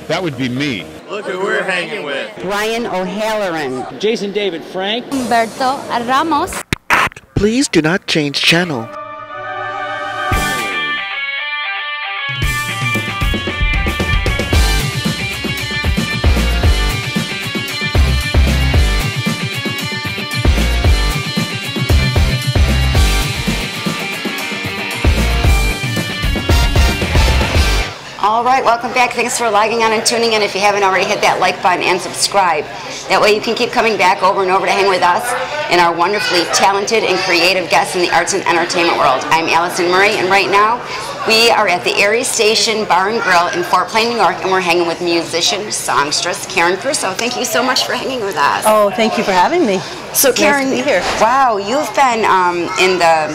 That would be me. Look who we're hanging with. Ryan O'Halloran. Jason David Frank. Humberto Ramos. Please do not change channel. All right, welcome back. Thanks for logging on and tuning in. If you haven't already, hit that like button and subscribe. That way you can keep coming back over and over to hang with us and our wonderfully talented and creative guests in the arts and entertainment world. I'm Allison Murray, and right now we are at the Aries Station Bar and Grill in Fort Plain, New York, and we're hanging with musician, songstress Karen Caruso. Thank you so much for hanging with us. Oh, thank you for having me. So Karen, nice to be here. Wow, you've been in the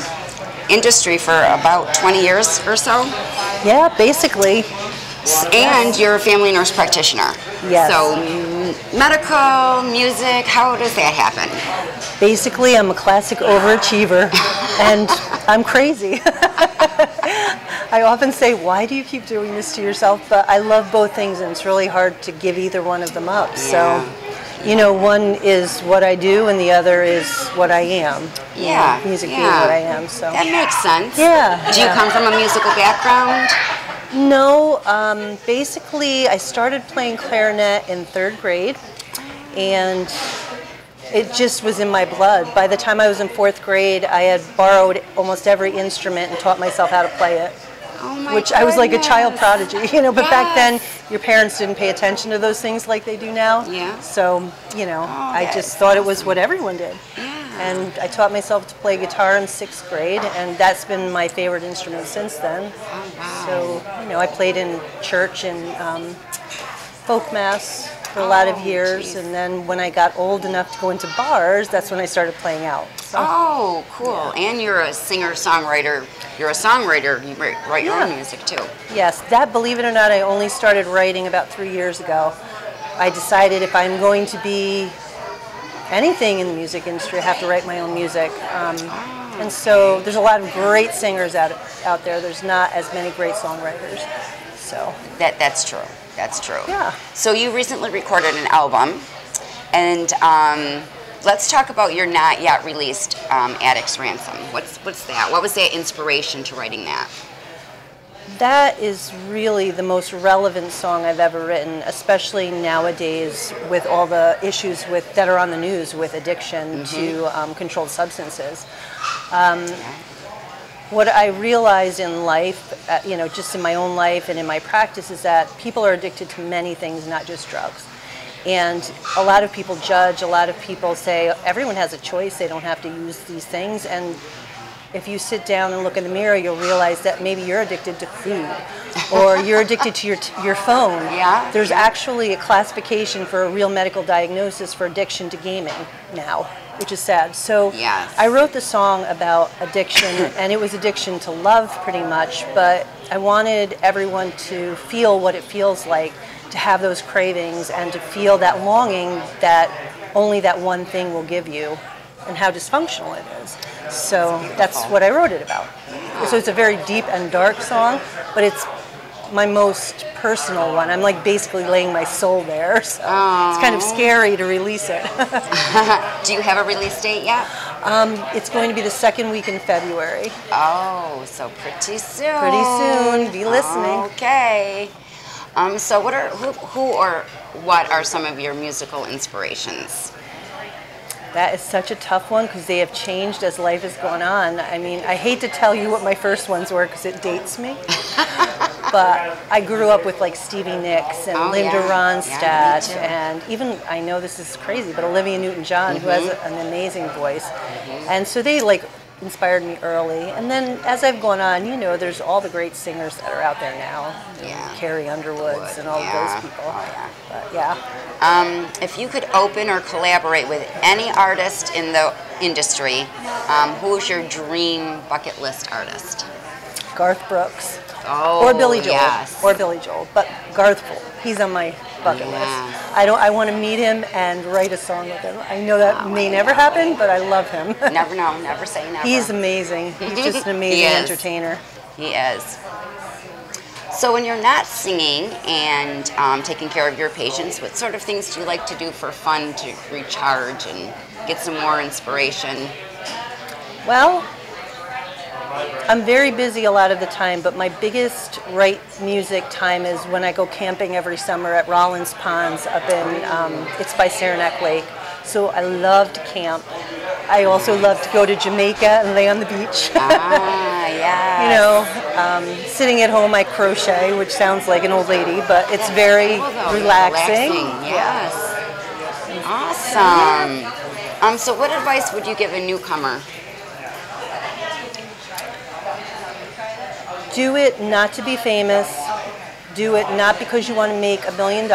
industry for about 20 years or so? Yeah, basically. And you're a family nurse practitioner. Yes. So medical, music, how does that happen? Basically, I'm a classic overachiever, and I'm crazy. I often say, why do you keep doing this to yourself? But I love both things, and it's really hard to give either one of them up. Yeah. So, you know, one is what I do, and the other is what I am. Yeah. You know, music being what I am. So that makes sense. Yeah. Do you come from a musical background? No, basically I started playing clarinet in 3rd grade, and it just was in my blood. By the time I was in 4th grade, I had borrowed almost every instrument and taught myself how to play it. Oh my Which goodness. I was like a child prodigy, you know, but Yes. back then your parents didn't pay attention to those things like they do now. Yeah. So, you know, I that just is thought it was awesome. what everyone did. Yeah. And I taught myself to play guitar in 6th grade, and that's been my favorite instrument since then. Oh, wow. So, you know, I played in church and folk mass for a lot of years, geez. and then when I got old enough to go into bars, that's when I started playing out. So, Oh, cool. Yeah. And you're a singer-songwriter. You're a songwriter. You write your own music, too. yes, that, believe it or not, I only started writing about 3 years ago. I decided if I'm going to be anything in the music industry, I have to write my own music. And so there's a lot of great singers out there. There's not as many great songwriters. So That's true. That's true. Yeah. So you recently recorded an album, and let's talk about your not yet released Addict's Ransom. What's that? What was that inspiration to writing that? that is really the most relevant song I've ever written, especially nowadays with all the issues that are on the news with addiction to controlled substances. What I realized in life, just in my own life and in my practice, is that people are addicted to many things, not just drugs. And a lot of people judge, a lot of people say everyone has a choice, they don't have to use these things. And if you sit down and look in the mirror, you'll realize that maybe you're addicted to food or you're addicted to your phone. Yeah. There's actually a classification for a real medical diagnosis for addiction to gaming now, which is sad. So yes. I wrote the song about addiction, and it was addiction to love pretty much, but I wanted everyone to feel what it feels like to have those cravings and to feel that longing that only that one thing will give you, and how dysfunctional it is. So that's what I wrote it about. So it's a very deep and dark song, but it's my most personal one. I'm like basically laying my soul there, so it's kind of scary to release it. Do you have a release date yet? It's going to be the second week in February. Oh, so pretty soon. Pretty soon. Be listening. Okay. So who or what are some of your musical inspirations? That is such a tough one because they have changed as life has gone on. I mean, I hate to tell you what my first ones were because it dates me. But I grew up with like Stevie Nicks and Linda Ronstadt, and even, I know this is crazy, but Olivia Newton-John, who has an amazing voice. And so they like inspired me early. And then as I've gone on, there's all the great singers that are out there now. Carrie Underwoods and all of those people. But if you could open or collaborate with any artist in the industry, who's your dream bucket list artist? Garth Brooks. Oh, Or Billy Joel. yes. Or Billy Joel. But Garth, he's on my bucket list. I want to meet him and write a song with him. I know that may never happen, but I love him. Never know, never say never. He's amazing. He's just an amazing entertainer. He is. So when you're not singing and taking care of your patients, what sort of things do you like to do for fun to recharge and get some more inspiration? Well, I'm very busy a lot of the time, but my biggest write music time is when I go camping every summer at Rollins Ponds up in, it's by Saranac Lake. So I love to camp. I also love to go to Jamaica and lay on the beach. Yeah. You know, sitting at home I crochet, which sounds like an old lady, but it's very relaxing. Yes. Awesome. So what advice would you give a newcomer? Do it not to be famous. Do it not because you want to make $1 million.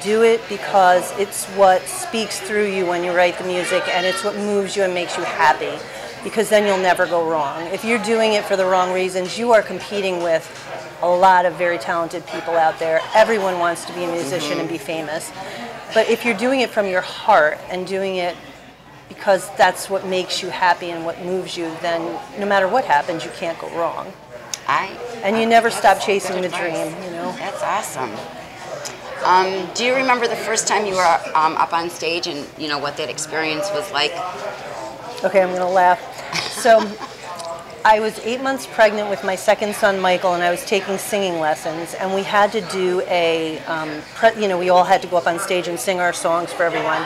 Do it because it's what speaks through you when you write the music, and it's what moves you and makes you happy, because then you'll never go wrong. If you're doing it for the wrong reasons, you are competing with a lot of very talented people out there. Everyone wants to be a musician and be famous. But if you're doing it from your heart and doing it because that's what makes you happy and what moves you, then no matter what happens, you can't go wrong. And you never stop chasing the dream, you know? That's awesome. Do you remember the first time you were up on stage and, you know, what that experience was like? Okay, I'm going to laugh. So I was 8 months pregnant with my second son, Michael, and I was taking singing lessons, and we had to do a, you know, we all had to go up on stage and sing our songs for everyone.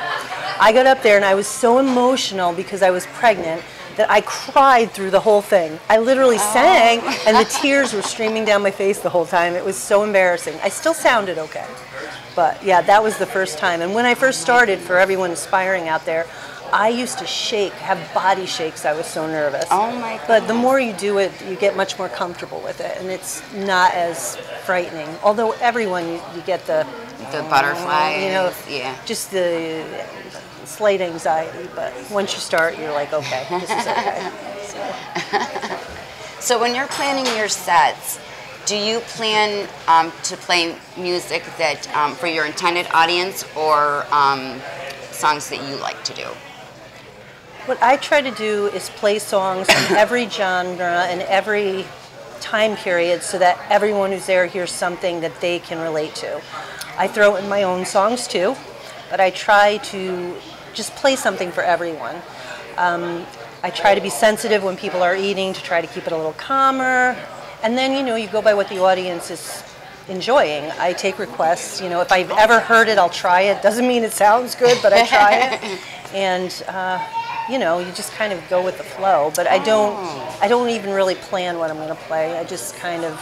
I got up there and I was so emotional because I was pregnant that I cried through the whole thing. I literally sang, and the tears were streaming down my face the whole time. It was so embarrassing. I still sounded okay. But yeah, that was the first time. And when I first started, for everyone aspiring out there, I used to shake, have body shakes. I was so nervous. Oh my God. But the more you do it, you get much more comfortable with it, and it's not as frightening. Although everyone, you get the butterflies, you know, yeah, just the slight anxiety. But once you start, you're like, okay, this is okay. So when you're planning your sets, do you plan to play music that for your intended audience, or songs that you like to do? What I try to do is play songs in every genre and every time period so that everyone who's there hears something that they can relate to. I throw in my own songs too, but I try to just play something for everyone. I try to be sensitive when people are eating to try to keep it a little calmer. And then, you know, you go by what the audience is enjoying. I take requests. You know, if I've ever heard it, I'll try it. Doesn't mean it sounds good, but I try it. And you know, you just kind of go with the flow. But I don't even really plan what I'm going to play. I just kind of,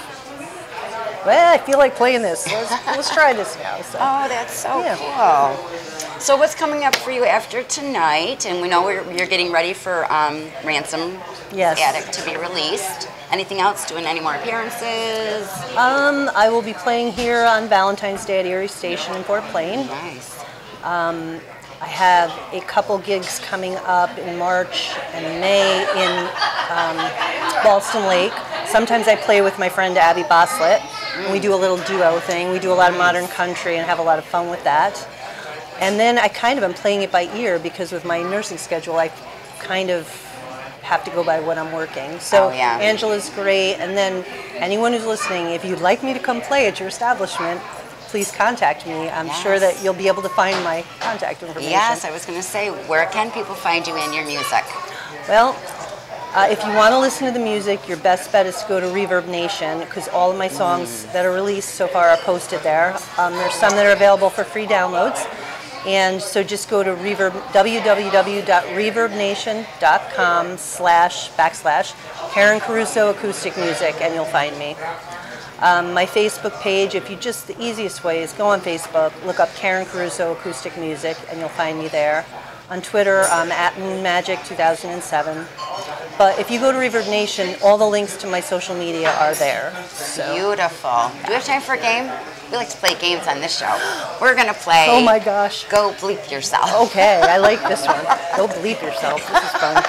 well, I feel like playing this. Let's try this now. So. Oh, that's so cool. So what's coming up for you after tonight? And we know you're getting ready for Ransom Attic to be released. Anything else? Doing any more appearances? I will be playing here on Valentine's Day at Erie Station in Fort Plain. Nice. I have a couple gigs coming up in March and May in Ballston Lake. Sometimes I play with my friend Abby Boslett, and we do a little duo thing. We do a lot of modern country and have a lot of fun with that. And then I kind of am playing it by ear because with my nursing schedule, I kind of have to go by what I'm working. So Angela's great, and then anyone who's listening, if you'd like me to come play at your establishment, please contact me. I'm sure that you'll be able to find my contact information. Yes, I was going to say, where can people find you and your music? Well, if you want to listen to the music, your best bet is to go to Reverb Nation, because all of my songs that are released so far are posted there. There's some that are available for free downloads. And so just go to www.reverbnation.com// Caruso Acoustic Music, and you'll find me. My Facebook page, the easiest way is go on Facebook, look up Karen Caruso Acoustic Music, and you'll find me there. On Twitter, I'm at MoonMagic2007. But if you go to Reverb Nation, all the links to my social media are there. So. Beautiful. Do we have time for a game? We like to play games on this show. We're going to play... Oh my gosh. Go Bleep Yourself. Okay, I like this one. Go Bleep Yourself. This is fun.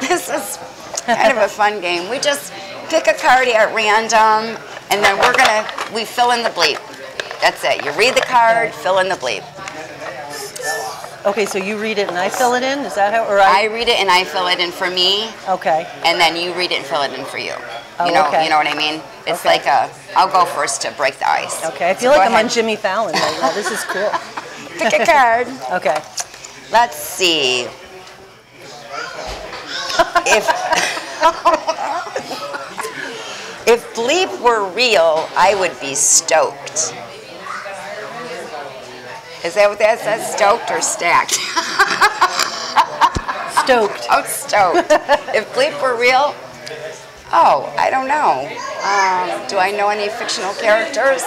This is kind of a fun game. We just pick a card at random, and then we fill in the bleep. That's it. You read the card, fill in the bleep. Okay, so you read it and I fill it in? Is that how? Or I read it and I fill it in for me. Okay. And then you read it and fill it in for you. You know, okay. you know what I mean? It's Okay. like I'll go first to break the ice. Okay, I So feel go like I'm ahead. on Jimmy Fallon right now. This is cool. Pick a card. Okay. Let's see. If bleep were real, I would be stoked. Is that what that says? Stoked or stacked? Stoked. Oh, stoked. If bleep were real, I don't know. Do I know any fictional characters?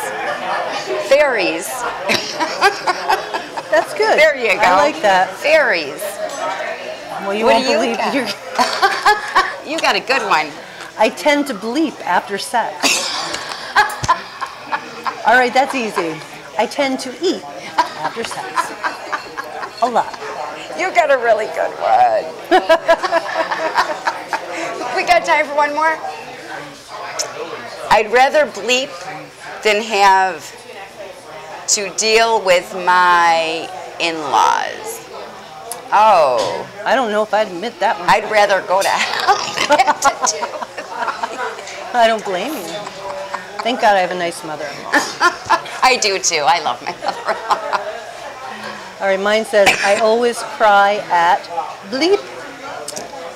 Fairies. That's good. There you go. I like that. Fairies. Well, you What won't do you believe got? you're... You got a good one. I tend to bleep after sex. All right, that's easy. I tend to eat after sex. A lot. You got a really good one. We got time for one more? I'd rather bleep than have to deal with my in-laws. Oh. I don't know if I'd admit that one. I'd rather go to hell than have to do. I don't blame you. Thank God I have a nice mother-in-law. I do too. I love my mother-in-law. All right, mine says, I always cry at bleep.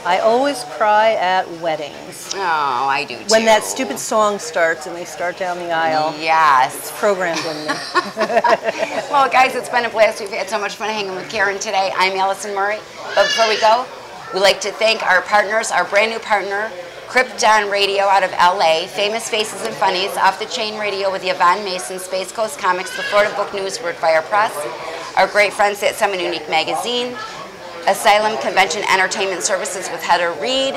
I always cry at weddings. Oh, I do too. When that stupid song starts and they start down the aisle. Yes. Programmed in me. Well, guys, it's been a blast. We've had so much fun hanging with Karen today. I'm Allison Murray. But before we go, we'd like to thank our partners, our brand new partner, Krypton Radio out of LA, Famous Faces and Funnies, Off the Chain Radio with Yvonne Mason, Space Coast Comics, the Florida Book News, Word Fire Press, our great friends at Summon Unique Magazine, Asylum Convention Entertainment Services with Heather Reed,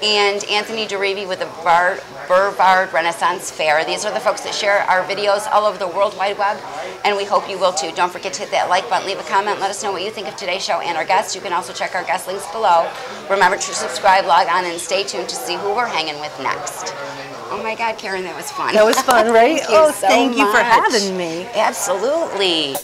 and Anthony DeRivi with the Burvard Renaissance Fair. These are the folks that share our videos all over the World Wide Web, and we hope you will too. Don't forget to hit that like button, leave a comment, let us know what you think of today's show and our guests. You can also check our guest links below. Remember to subscribe, log on, and stay tuned to see who we're hanging with next. Oh my God, Karen, that was fun. That was fun, right? Thank you so you for much. having me. Absolutely.